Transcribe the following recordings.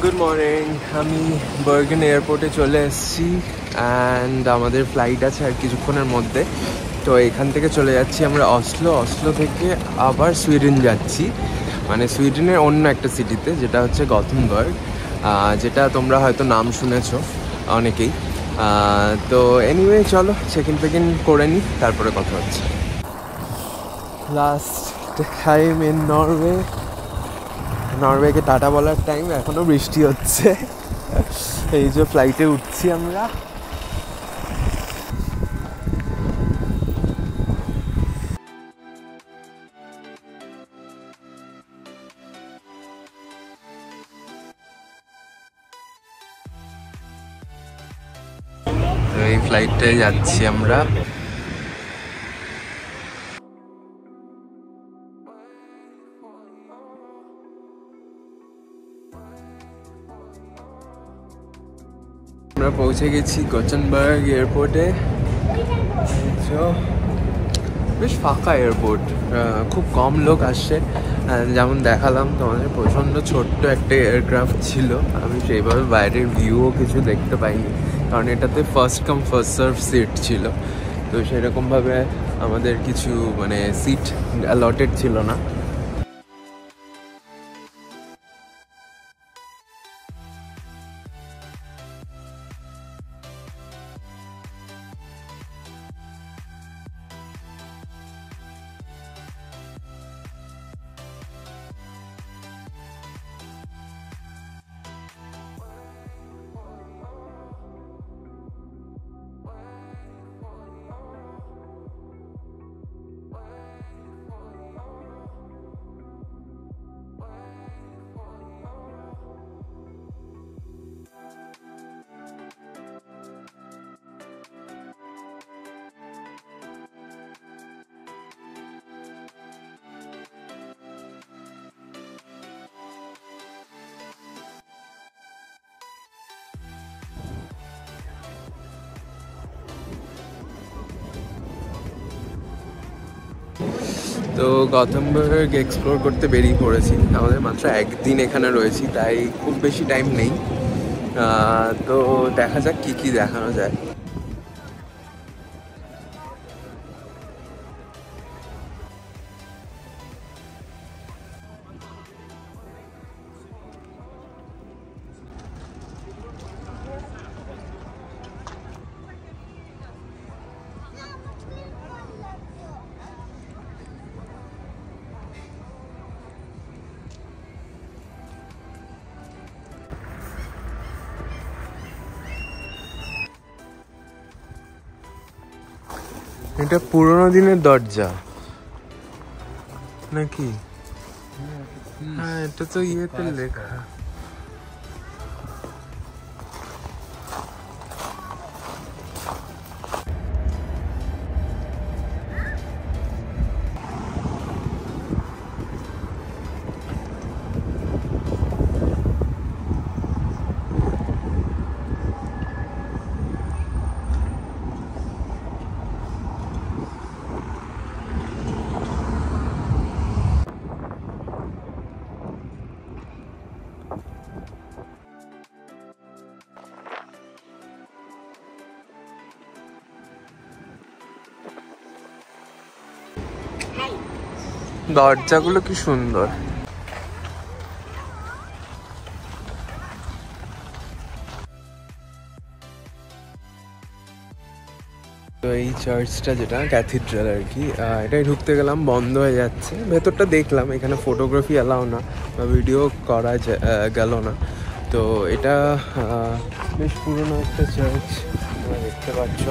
Good morning. আমি bargain এয়ারপোর্টে চলে এসেছি অ্যান্ড আমাদের ফ্লাইট আছে আর কিছুক্ষণের মধ্যে। তো এখান থেকে চলে যাচ্ছি আমরা অসলো থেকে আবার সুইডেন যাচ্ছি, মানে সুইডেনের অন্য একটা সিটিতে যেটা হচ্ছে গথেনবার্গ, যেটা তোমরা হয়তো নাম শুনেছো অনেকেই। তো এনিওয়ে চলো চেক ইন করে নিই, তারপরে কথা হচ্ছে। লাস্ট টাইম ইন নরওয়েকে টাটা বলার টাইম, এখনও বৃষ্টি হচ্ছে। এই যে ফ্লাইটে উঠছি আমরা। এই ফ্লাইটে যাচ্ছি আমরা। আমরা পৌঁছে গেছি গথেনবার্গ এয়ারপোর্টে। বেশ ফাঁকা এয়ারপোর্ট, খুব কম লোক আসছে। যেমন দেখালাম তোমাদের, প্রচণ্ড ছোট্ট একটা এয়ারক্রাফট ছিল। আমি সেইভাবে বাইরের ভিউও কিছু দেখতে পাইনি, কারণ এটাতে first come first serve seat ছিল। তো সেরকমভাবে আমাদের কিছু মানে সিট অ্যালটেড ছিল না। তো গথেনবার্গ এক্সপ্লোর করতে বেরিয়ে পড়েছি। আমাদের মাত্র একদিন এখানে রয়েছি, তাই খুব বেশি টাইম নেই। তো দেখা যাক কী কী দেখানো যায়। এটা পুরোনো দিনের দরজা নাকি? হ্যাঁ, এটা তো ইয়েতে লেখা। দরজাগুলো কি সুন্দর। তো এই চার্চটা যেটা ক্যাথিড্রাল আর কি, এটাই ঢুকতে গেলাম, বন্ধ হয়ে যাচ্ছে। ভেতরটা দেখলাম, এখানে ফটোগ্রাফি অ্যালাউ না বা ভিডিও করা গেল না। তো এটা বেশ পুরনো একটা চার্চ, তোমরা দেখতে পাচ্ছ।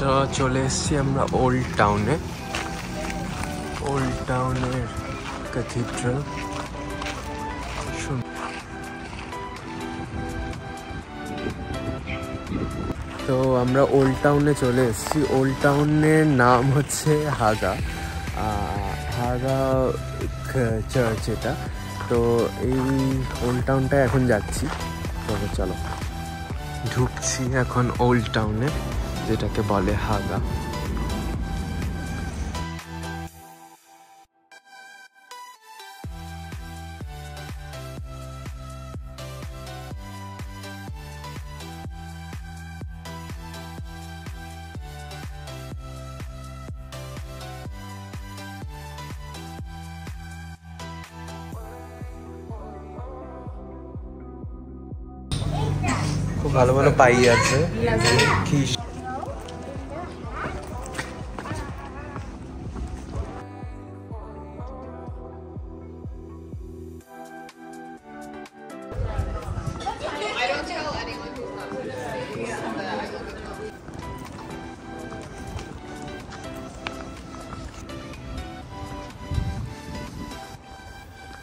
তো চলে এসেছি আমরা ওল্ড টাউনের ক্যাথিড্রাল। তো আমরা ওল্ড টাউনে চলে এসেছি। ওল্ড টাউনের নাম হচ্ছে হাগা চার্চ এটা। তো এই ওল্ড টাউনটায় এখন যাচ্ছি। তো চলো ঢুকছি এখন ওল্ড টাউনে, যেটাকে বলে হাগা। খুব ভালো ভালো পাই আছে।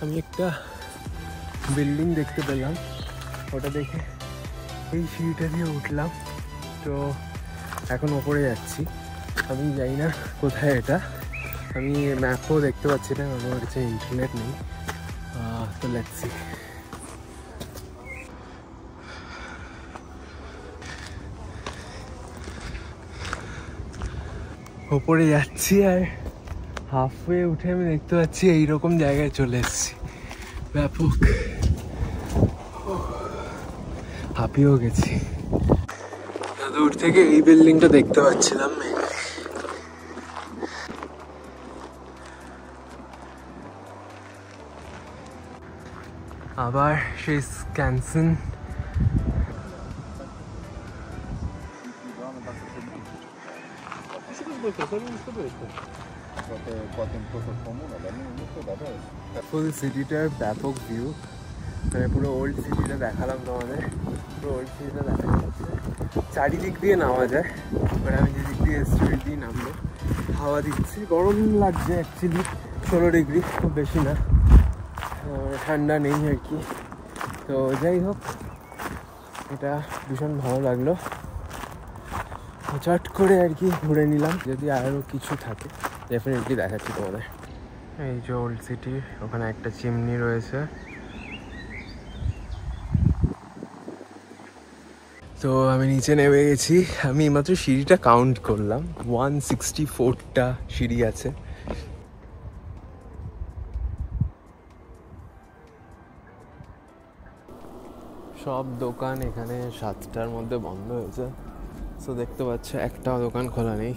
আমি একটা বিল্ডিং দেখতে পেলাম, ওটা দেখে এই সিঁড়িটা দিয়ে উঠলাম। তো এখন ওপরে যাচ্ছি। আমি জানি না কোথায় এটা, আমি ম্যাপও দেখতে পাচ্ছি না, আমার কাছে ইন্টারনেট নেই। তো লেটস সি। ওপরে যাচ্ছি আর হাফওয়ে উঠে আমি দেখতে পাচ্ছি এইরকম জায়গায় চলে এসেছি। ব্যাপক হাঁপিয়েও গেছি। দূর থেকে এই বিল্ডিংটা দেখতে পাচ্ছিলাম। আবার সেই স্ক্যানসন। ফুল সিটিটার ব্যাপক ভিউ, মানে পুরো ওল্ড সিটিটা দেখালাম তোমাদের। পুরো ওল্ড সিটিটা দেখা যাচ্ছে, চারিদিক দিয়ে নামা যায়। এবার আমি যেদিক দিয়ে এসছি ওই দিয়ে নামবো। হাওয়া দিচ্ছি, গরম লাগছে অ্যাকচুয়ালি, 16 ডিগ্রি, খুব বেশি না, ঠান্ডা নেই আর কি। তো যাই হোক, এটা ভীষণ ভালো লাগলো। চট করে আর কি ঘুরে নিলাম। যদি আরও কিছু থাকে ডেফিনেটলি দেখাচ্ছি তোমাদের। এই যে ওল্ড সিটি, ওখানে একটা চিমনি রয়েছে। তো আমি নিচে নেমে গেছি। আমি মাত্র সিঁড়িটা কাউন্ট করলাম, 164টা সিঁড়ি আছে। সব দোকান এখানে 7টার মধ্যে বন্ধ হয়েছে। তো দেখতে পাচ্ছ একটাও দোকান খোলা নেই।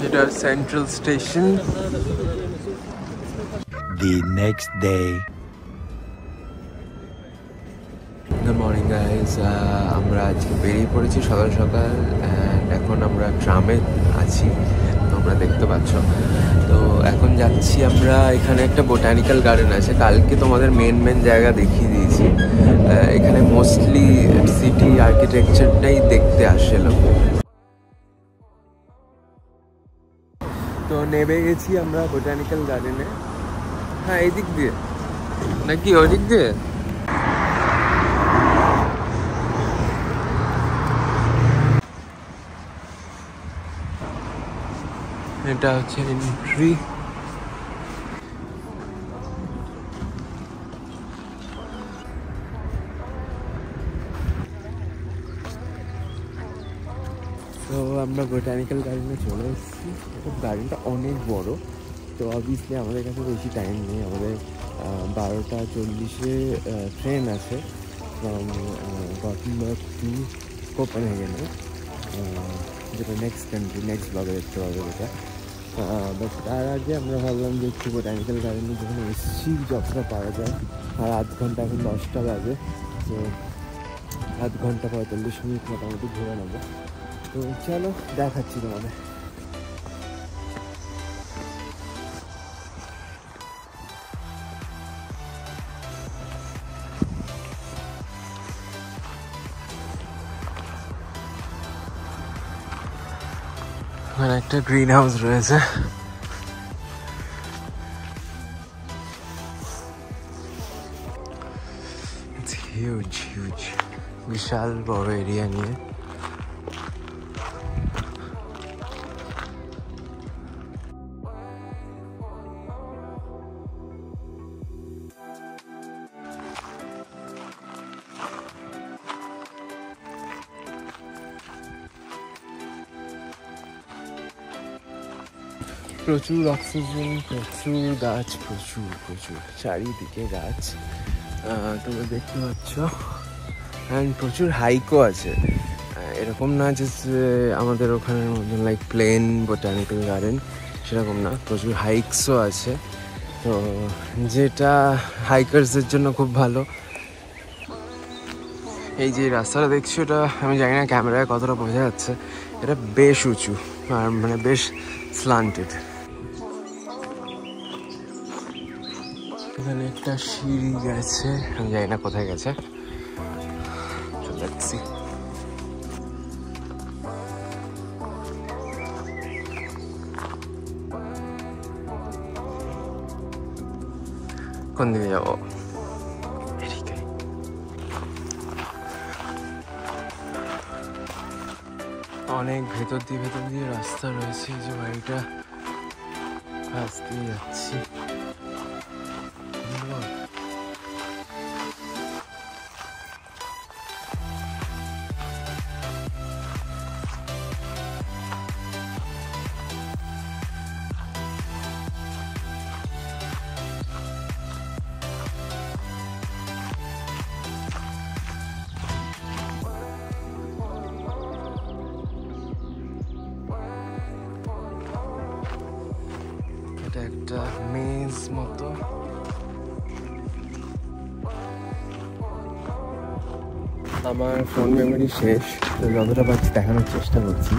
এটা central station. The next day. Good morning guys, আমরা আজকে বেরিয়ে পড়েছি সকাল সকাল। অ্যান্ড এখন আমরা ট্রামে আছি, তোমরা দেখতে পাচ্ছ। তো এখন যাচ্ছি আমরা, এখানে একটা বোটানিক্যাল গার্ডেন আছে। কালকে তোমাদের মেন জায়গা দেখিয়ে দিয়েছি। এখানে মোস্টলি সিটি আর্কিটেকচারটাই দেখতে আসে লোক। তো নেমে গেছি আমরা বোটানিক্যাল গার্ডেনে। হ্যাঁ, এই দিক দিয়ে নাকি ওই দিক দিয়ে? এটা হচ্ছে এন্ট্রি। তো আমরা বোটানিক্যাল গার্ডেনে চলে এসেছি। গার্ডেনটা অনেক বড়। তো অবভিয়াসলি আমাদের কাছে বেশি টাইম নেই। আমাদের 12:40-এ ট্রেন আছে ফ্রম গটেনবার্গ টু কোপেনহেগেনে, যেটা নেক্সট কান্ট্রি, নেক্সট ব্লগে দেখতে পাবে এটা। বাট তার আগে আমরা ভাবলাম যে একটু বোটানিক্যাল গার্ডেনে যখন এসেছি যতটা পারা যায়। আর আধ ঘন্টা, এখন 10টা বাজে, তো আধ ঘন্টা 45 মিনিট মোটামুটি ঘুরে নেবো। তো চলো দেখাচ্ছি তোমাদের। ওখানে একটা গ্রিন হাউস রয়েছে। হিউজ হিউজ, বিশাল বড় এরিয়া নিয়ে। প্রচুর অক্সিজেন, প্রচুর গাছ, প্রচুর প্রচুর চারিদিকে গাছ তোমরা দেখতে পাচ্ছ। অ্যান্ড প্রচুর হাইকও আছে, এরকম না যে আমাদের ওখানের মতন লাইক প্লেন বোটানিক্যাল গার্ডেন, সেরকম না, প্রচুর হাইকসও আছে। তো যেটা হাইকার্সদের জন্য খুব ভালো। এই যে রাস্তাটা দেখছি, ওটা আমি জানি না ক্যামেরায় কতটা বোঝা যাচ্ছে, এটা বেশ উঁচু আর মানে বেশ স্লান্টেড। এখানে একটা সিঁড়ি গেছে, আমি জানি না কোথায় গেছে, চলে যাচ্ছি। কোন দিকে যাবো? অনেক ভেতর দিয়ে রাস্তা রয়েছে, যে বাড়িটা কাছ দিয়ে যাচ্ছি। এটা একটা মেজ মতো, আমার ফোন মেমোরি শেষ, তো যতটা পারছি দেখানোর চেষ্টা করছি।